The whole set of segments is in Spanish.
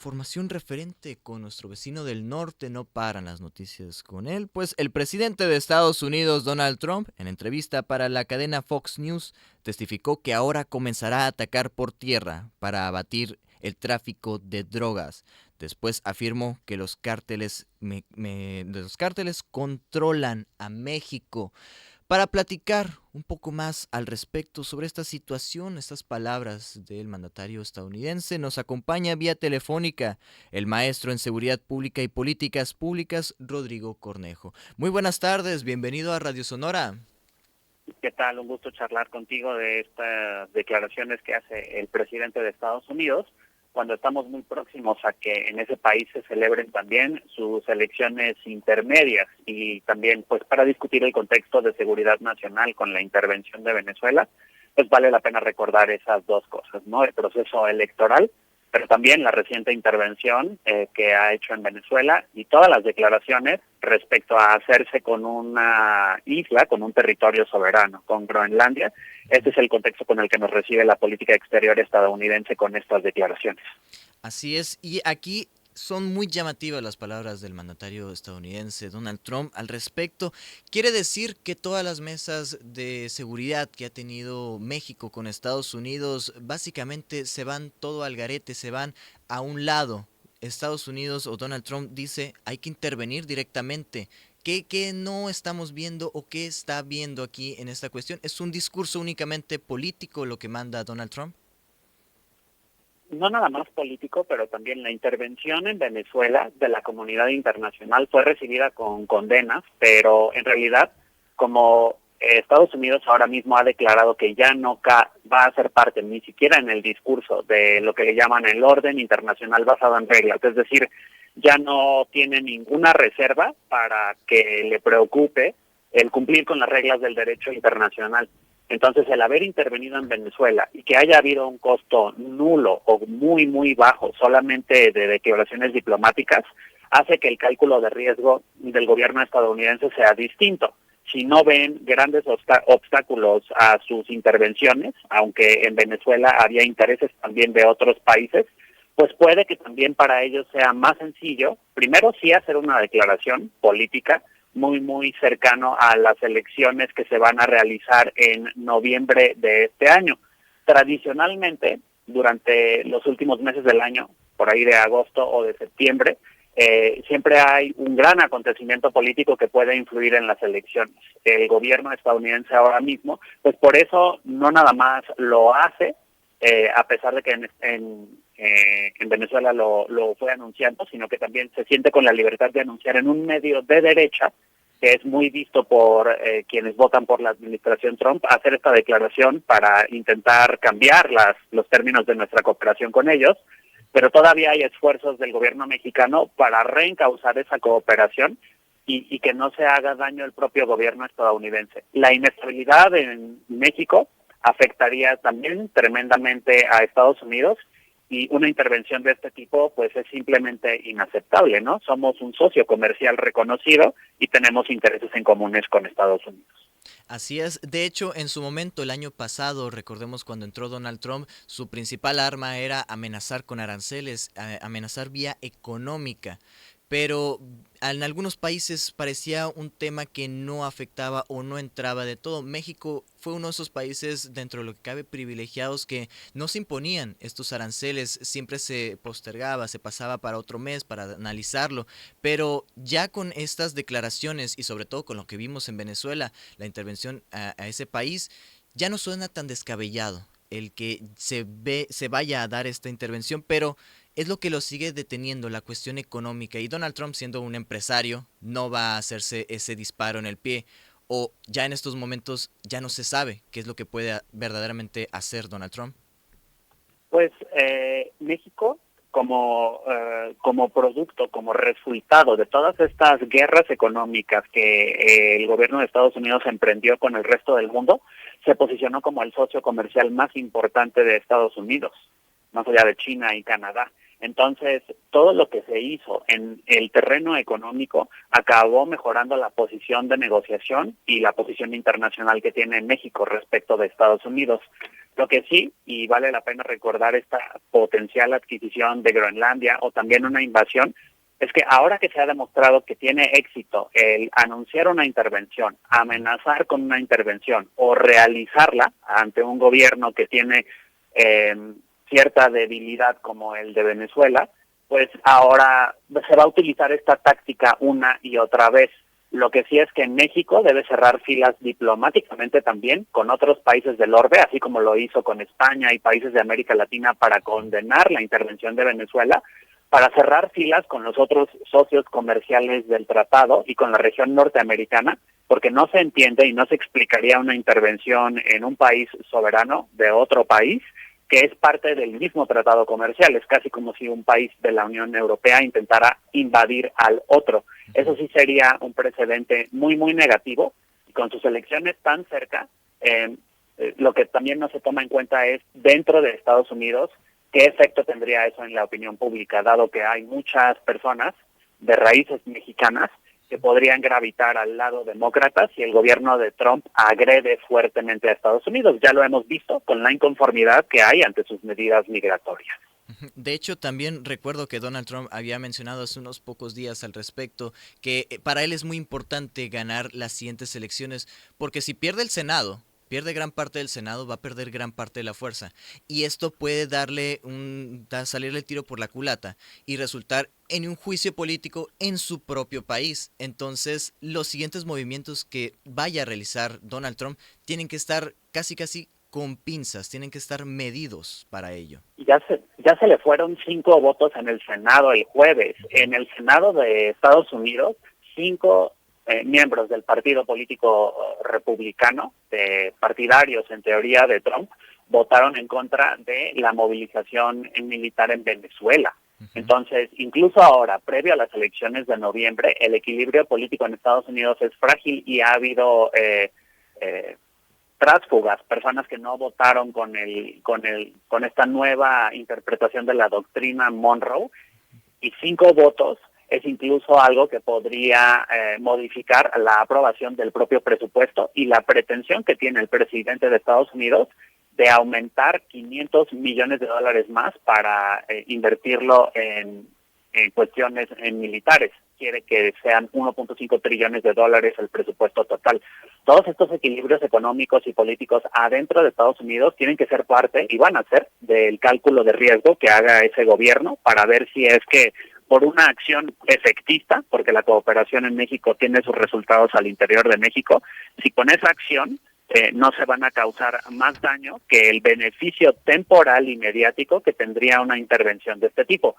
Formación referente con nuestro vecino del norte, no paran las noticias con él, pues el presidente de Estados Unidos, Donald Trump, en entrevista para la cadena Fox News, testificó que ahora comenzará a atacar por tierra para abatir el tráfico de drogas. Después afirmó que los cárteles controlan a México. Para platicar un poco más al respecto sobre esta situación, estas palabras del mandatario estadounidense, nos acompaña vía telefónica el maestro en Seguridad Pública y Políticas Públicas, Rodrigo Cornejo. Muy buenas tardes, bienvenido a Radio Sonora. ¿Qué tal? Un gusto charlar contigo de estas declaraciones que hace el presidente de Estados Unidos cuando estamos muy próximos a que en ese país se celebren también sus elecciones intermedias y también pues para discutir el contexto de seguridad nacional con la intervención de Venezuela, pues vale la pena recordar esas dos cosas, ¿no? El proceso electoral, pero también la reciente intervención que ha hecho en Venezuela y todas las declaraciones respecto a hacerse con una isla, con un territorio soberano, con Groenlandia. Este es el contexto con el que nos recibe la política exterior estadounidense con estas declaraciones. Así es, y aquí son muy llamativas las palabras del mandatario estadounidense Donald Trump al respecto. Quiere decir que todas las mesas de seguridad que ha tenido México con Estados Unidos básicamente se van todo al garete, se van a un lado. Estados Unidos o Donald Trump dice hay que intervenir directamente. ¿Qué no estamos viendo o qué está viendo aquí en esta cuestión? ¿Es un discurso únicamente político lo que manda Donald Trump? No nada más político, pero también la intervención en Venezuela de la comunidad internacional fue recibida con condenas, pero en realidad, como Estados Unidos ahora mismo ha declarado que ya no va a ser parte ni siquiera en el discurso de lo que le llaman el orden internacional basado en reglas, es decir, ya no tiene ninguna reserva para que le preocupe el cumplir con las reglas del derecho internacional. Entonces, el haber intervenido en Venezuela y que haya habido un costo nulo o muy, muy bajo solamente de declaraciones diplomáticas, hace que el cálculo de riesgo del gobierno estadounidense sea distinto. Si no ven grandes obstáculos a sus intervenciones, aunque en Venezuela había intereses también de otros países, pues puede que también para ellos sea más sencillo, primero sí hacer una declaración política, muy, muy cercano a las elecciones que se van a realizar en noviembre de este año. Tradicionalmente, durante los últimos meses del año, por ahí de agosto o de septiembre, siempre hay un gran acontecimiento político que puede influir en las elecciones. El gobierno estadounidense ahora mismo, pues por eso no nada más lo hace, a pesar de que en Venezuela lo fue anunciando, sino que también se siente con la libertad de anunciar en un medio de derecha, que es muy visto por quienes votan por la administración Trump, hacer esta declaración para intentar cambiar los términos de nuestra cooperación con ellos, pero todavía hay esfuerzos del gobierno mexicano para reencauzar esa cooperación y que no se haga daño al propio gobierno estadounidense. La inestabilidad en México afectaría también tremendamente a Estados Unidos y una intervención de este tipo pues es simplemente inaceptable, ¿no? Somos un socio comercial reconocido y tenemos intereses en comunes con Estados Unidos. Así es. De hecho, en su momento, el año pasado, recordemos cuando entró Donald Trump, su principal arma era amenazar con aranceles, amenazar vía económica. Pero en algunos países parecía un tema que no afectaba o no entraba de todo. México fue uno de esos países, dentro de lo que cabe, privilegiados que no se imponían estos aranceles, siempre se postergaba, se pasaba para otro mes para analizarlo. Pero ya con estas declaraciones y sobre todo con lo que vimos en Venezuela, la intervención a ese país, ya no suena tan descabellado el que se vaya a dar esta intervención, pero es lo que lo sigue deteniendo, la cuestión económica. Y Donald Trump, siendo un empresario, no va a hacerse ese disparo en el pie. O ya en estos momentos ya no se sabe qué es lo que puede verdaderamente hacer Donald Trump. Pues México, como producto, como resultado de todas estas guerras económicas que el gobierno de Estados Unidos emprendió con el resto del mundo, se posicionó como el socio comercial más importante de Estados Unidos, más allá de China y Canadá. Entonces, todo lo que se hizo en el terreno económico acabó mejorando la posición de negociación y la posición internacional que tiene México respecto de Estados Unidos. Lo que sí, y vale la pena recordar esta potencial adquisición de Groenlandia o también una invasión, es que ahora que se ha demostrado que tiene éxito el anunciar una intervención, amenazar con una intervención o realizarla ante un gobierno que tiene cierta debilidad como el de Venezuela, pues ahora se va a utilizar esta táctica una y otra vez. Lo que sí es que México debe cerrar filas diplomáticamente también con otros países del orbe, así como lo hizo con España y países de América Latina para condenar la intervención de Venezuela, para cerrar filas con los otros socios comerciales del tratado y con la región norteamericana, porque no se entiende y no se explicaría una intervención en un país soberano de otro país que es parte del mismo tratado comercial. Es casi como si un país de la Unión Europea intentara invadir al otro. Eso sí sería un precedente muy, muy negativo. Y con sus elecciones tan cerca, lo que también no se toma en cuenta es, dentro de Estados Unidos, qué efecto tendría eso en la opinión pública, dado que hay muchas personas de raíces mexicanas que podrían gravitar al lado demócrata si el gobierno de Trump agrede fuertemente a Estados Unidos. Ya lo hemos visto con la inconformidad que hay ante sus medidas migratorias. De hecho, también recuerdo que Donald Trump había mencionado hace unos pocos días al respecto que para él es muy importante ganar las siguientes elecciones, porque si pierde el Senado, pierde gran parte del Senado, va a perder gran parte de la fuerza. Y esto puede salirle el tiro por la culata y resultar en un juicio político en su propio país. Entonces, los siguientes movimientos que vaya a realizar Donald Trump tienen que estar casi con pinzas, tienen que estar medidos para ello. Ya se le fueron 5 votos en el Senado el jueves. En el Senado de Estados Unidos, 5 miembros del partido político republicano, partidarios en teoría de Trump, votaron en contra de la movilización militar en Venezuela. Entonces, incluso ahora, previo a las elecciones de noviembre, el equilibrio político en Estados Unidos es frágil y ha habido tránsfugas, personas que no votaron con esta nueva interpretación de la doctrina Monroe, y 5 votos es incluso algo que podría modificar la aprobación del propio presupuesto y la pretensión que tiene el presidente de Estados Unidos de aumentar $500 millones más para invertirlo en cuestiones militares. Quiere que sean 1.5 trillones de dólares el presupuesto total. Todos estos equilibrios económicos y políticos adentro de Estados Unidos tienen que ser parte, y van a ser, del cálculo de riesgo que haga ese gobierno para ver si es que por una acción efectista, porque la cooperación en México tiene sus resultados al interior de México, si con esa acción no se van a causar más daño que el beneficio temporal y mediático que tendría una intervención de este tipo.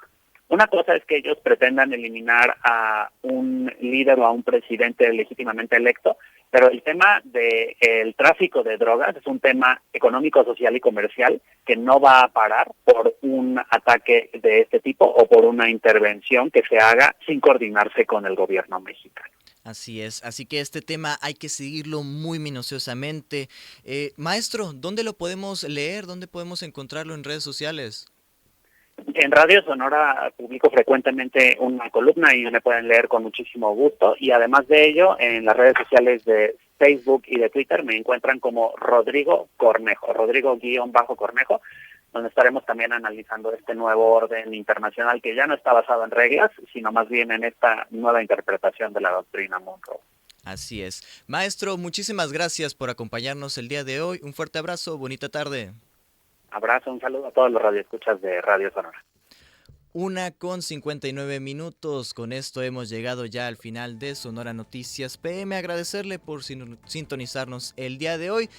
Una cosa es que ellos pretendan eliminar a un líder o a un presidente legítimamente electo, pero el tema del tráfico de drogas es un tema económico, social y comercial que no va a parar por un ataque de este tipo o por una intervención que se haga sin coordinarse con el gobierno mexicano. Así es, así que este tema hay que seguirlo muy minuciosamente. Maestro, ¿dónde lo podemos leer? ¿Dónde podemos encontrarlo en redes sociales? En Radio Sonora publico frecuentemente una columna y me pueden leer con muchísimo gusto, y además de ello, en las redes sociales de Facebook y de Twitter me encuentran como Rodrigo Cornejo, Rodrigo-Cornejo, donde estaremos también analizando este nuevo orden internacional que ya no está basado en reglas, sino más bien en esta nueva interpretación de la doctrina Monroe. Así es. Maestro, muchísimas gracias por acompañarnos el día de hoy. Un fuerte abrazo, bonita tarde. Abrazo, un saludo a todos los radioescuchas de Radio Sonora. 1:59. Con esto hemos llegado ya al final de Sonora Noticias PM. Agradecerle por sintonizarnos el día de hoy.